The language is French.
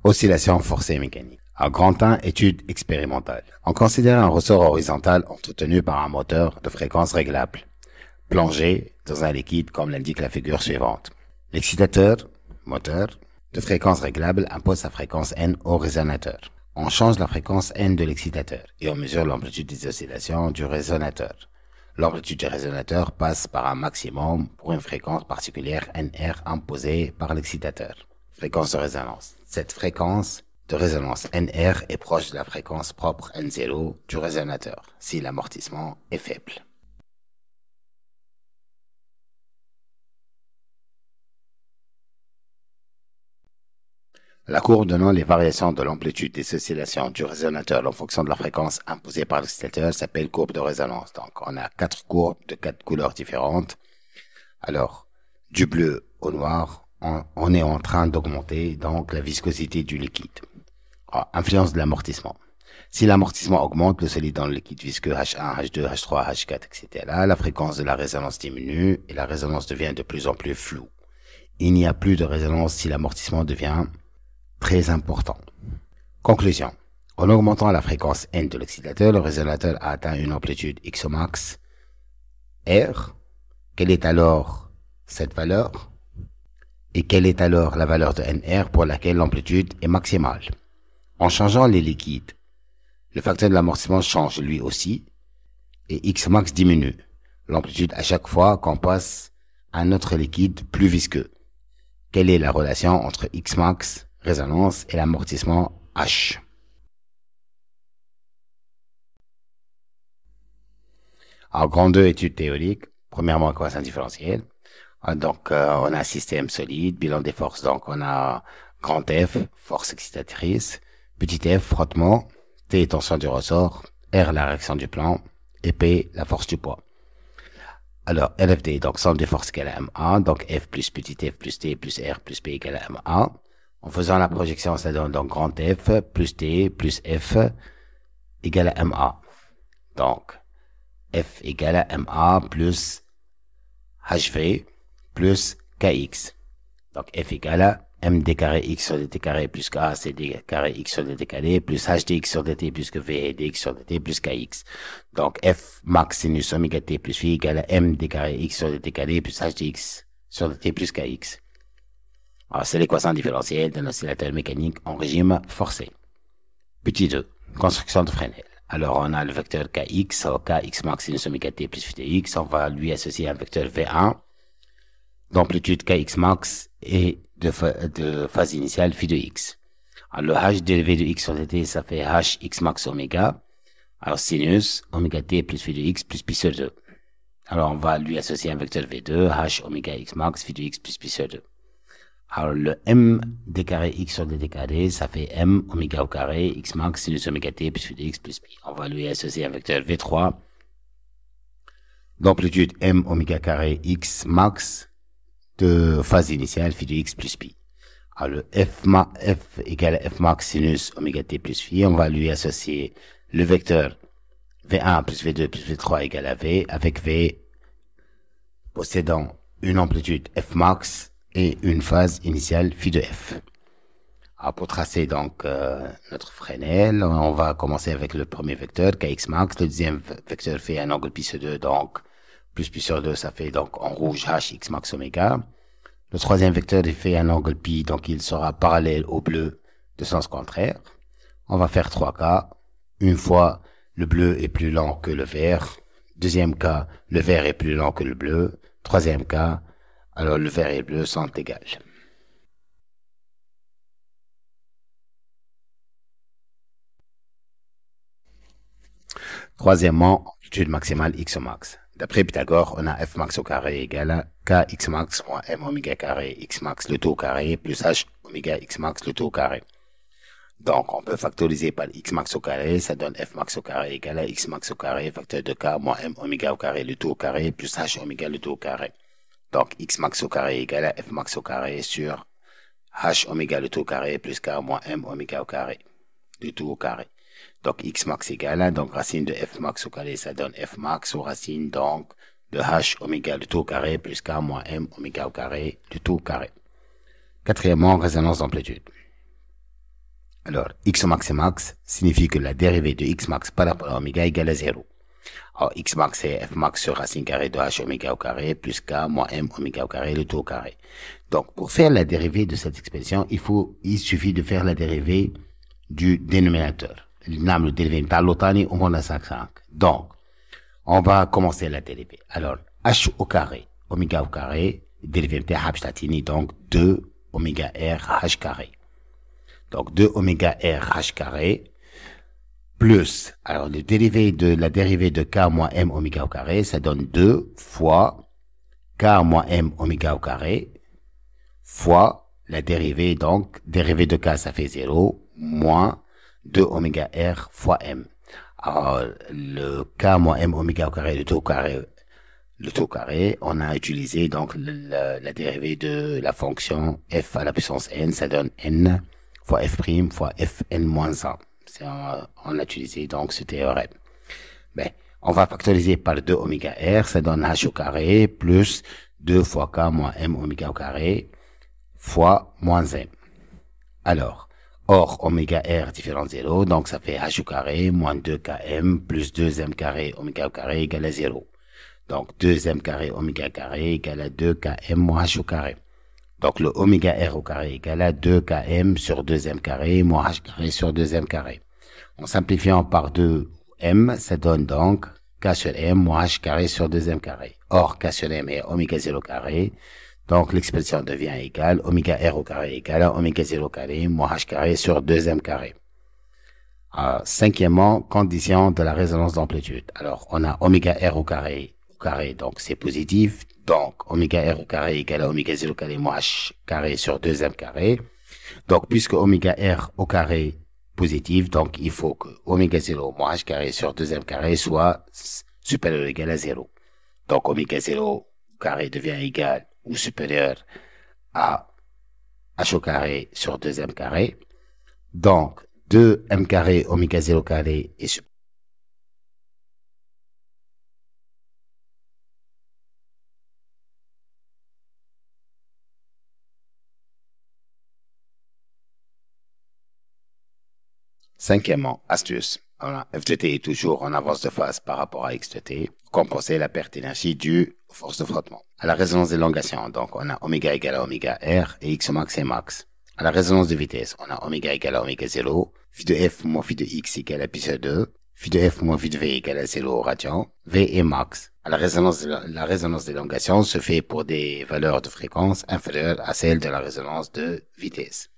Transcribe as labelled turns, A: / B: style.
A: Oscillation forcée mécanique. Un grand 1, étude expérimentale. On considère un ressort horizontal entretenu par un moteur de fréquence réglable, plongé dans un liquide comme l'indique la figure suivante. L'excitateur, moteur, de fréquence réglable impose sa fréquence N au résonateur. On change la fréquence N de l'excitateur et on mesure l'amplitude des oscillations du résonateur. L'amplitude du résonateur passe par un maximum pour une fréquence particulière NR imposée par l'excitateur. Fréquence de résonance. Cette fréquence de résonance NR est proche de la fréquence propre N0 du résonateur, si l'amortissement est faible. La courbe donnant les variations de l'amplitude des oscillations du résonateur en fonction de la fréquence imposée par l'excitateur s'appelle courbe de résonance. Donc, on a 4 courbes de 4 couleurs différentes. Alors, du bleu au noir, on est en train d'augmenter donc la viscosité du liquide. Alors, influence de l'amortissement. Si l'amortissement augmente, le solide dans le liquide visqueux H1, H2, H3, H4, etc., la fréquence de la résonance diminue et la résonance devient de plus en plus floue. Il n'y a plus de résonance si l'amortissement devient très important. Conclusion. En augmentant la fréquence N de l'excitateur, le résonateur a atteint une amplitude X au max R. Quelle est alors cette valeur? Et quelle est alors la valeur de NR pour laquelle l'amplitude est maximale? En changeant les liquides, le facteur de l'amortissement change lui aussi et X max diminue l'amplitude à chaque fois qu'on passe à un autre liquide plus visqueux. Quelle est la relation entre X max, résonance, et l'amortissement H? Alors, grand 2, étude théorique. Premièrement, équation différentielle. Donc, on a un système solide, bilan des forces. Donc, on a grand F, force excitatrice, petit f, frottement, T, tension du ressort, R, la réaction du plan, et P, la force du poids. Alors, LFD, donc somme des forces égale à MA, donc F plus petit f plus T plus R plus P égale à MA. En faisant la projection, ça donne donc grand F plus T plus F égale à MA. Donc, F égale à MA plus HV plus KX. Donc, F égale à MD carré X sur dt carré plus K CD carré X sur dt carré plus HDX sur dt plus que V dx sur dt plus KX. Donc, F max sinus oméga T plus phi égale à MD carré X sur dt carré plus HDX sur dt plus KX. Alors, c'est l'équation différentielle d'un oscillateur mécanique en régime forcé. Petit 2. Construction de Fresnel. Alors, on a le vecteur Kx, Kx max sinus oméga T plus phi de X. On va lui associer un vecteur V1 d'amplitude Kx max et de phase initiale phi de X. Alors, le H dérivé de X sur dt, ça fait H X max oméga. Alors, sinus oméga T plus phi de X plus pi sur 2. Alors, on va lui associer un vecteur V2, H oméga X max phi de X plus pi sur 2. Alors, le M d carré X sur dt carré, ça fait M oméga au carré, X max sinus oméga T plus phi de X plus pi. On va lui associer un vecteur V3 d'amplitude M oméga carré X max de phase initiale phi de X plus pi. Alors, le F égale à F max sinus oméga T plus phi, on va lui associer le vecteur V1 plus V2 plus V3 égale à V, avec V possédant une amplitude F max et une phase initiale phi de F. Alors, pour tracer donc notre Fresnel, on va commencer avec le premier vecteur, Kx max. Le deuxième vecteur fait un angle pi sur 2, donc plus pi sur 2, ça fait donc en rouge H X max oméga. Le troisième vecteur, il fait un angle pi, donc il sera parallèle au bleu de sens contraire. On va faire 3 cas. Une fois, le bleu est plus lent que le vert. Deuxième cas, le vert est plus lent que le bleu. Troisième cas, alors le vert et le bleu sont égaux. Troisièmement, amplitude maximale X au max. D'après Pythagore, on a F max au carré égale à K X max moins M oméga carré X max le tout au carré plus H oméga X max le tout au carré. Donc, on peut factoriser par X max au carré, ça donne F max au carré égale à X max au carré, facteur de K moins M oméga au carré le tout au carré plus H oméga le tout au carré. Donc, X max au carré égale à F max au carré sur H oméga le tout au carré plus K moins M oméga au carré le tout au carré. Donc, X max égale à, donc, racine de F max au carré, ça donne F max ou racine, donc, de H oméga le tout au carré plus K moins M oméga au carré le tout au carré. Quatrièmement, résonance d'amplitude. Alors, x max et max signifie que la dérivée de x max par rapport à oméga égale à 0. Alors, x max c'est f max sur racine carrée de h oméga au carré plus k moins m oméga au carré, le tout au carré. Donc, pour faire la dérivée de cette expression, il suffit de faire la dérivée du dénominateur. نعمل dérivée نتاع l'autre au moins 5. Donc, on va commencer la dérivée. Alors, h au carré, oméga au carré, dérivée نتاعها باش تعطيني donc 2 oméga r h carré. Donc, 2 oméga r h carré plus, alors la dérivée de k moins m oméga au carré, ça donne 2 fois k moins m oméga au carré fois la dérivée, donc dérivée de k ça fait 0, moins 2 oméga r fois m. Alors, le k moins m oméga au carré, le tout au carré, on a utilisé donc la dérivée de la fonction f à la puissance n, ça donne n fois f' fois fn moins 1. On a utilisé donc ce théorème. Ben, on va factoriser par 2 oméga r, ça donne h au carré plus 2 fois k moins m oméga au carré fois moins m. Alors, or oméga r différent de 0, donc ça fait h au carré moins 2km plus 2m carré oméga au carré égale à 0. Donc 2m carré oméga carré égale à 2km moins h au carré. Donc le oméga r au carré égale à 2km sur 2m carré moins h carré sur 2m carré. En simplifiant par 2m, ça donne donc k sur m moins h carré sur 2m carré. Or, k sur m est oméga 0 carré. Donc, l'expression devient égale oméga r au carré égale à oméga 0 carré moins h carré sur 2m carré. Cinquièmement, condition de la résonance d'amplitude. Alors, on a oméga r au carré, donc c'est positif. Donc, oméga r au carré égale à oméga 0 carré moins h carré sur 2m carré. Donc, puisque oméga r au carré positif, donc il faut que oméga 0 moins h carré sur 2m carré soit supérieur ou égal à 0. Donc, oméga 0 au carré devient égal ou supérieur à h au carré sur 2m carré. Donc, 2m carré oméga 0 carré est supérieur. Cinquièmement, astuce. Voilà, f de t est toujours en avance de phase par rapport à x de t pour compenser la perte d'énergie due aux forces de frottement. À la résonance d'élongation, donc on a oméga égale à oméga r et x max et max. À la résonance de vitesse, on a oméga égale à oméga 0, phi de f moins phi de x égale à pi sur 2, phi de f moins phi de v égale à 0 au radian, v est max. À la résonance d'élongation se fait pour des valeurs de fréquence inférieures à celles de la résonance de vitesse.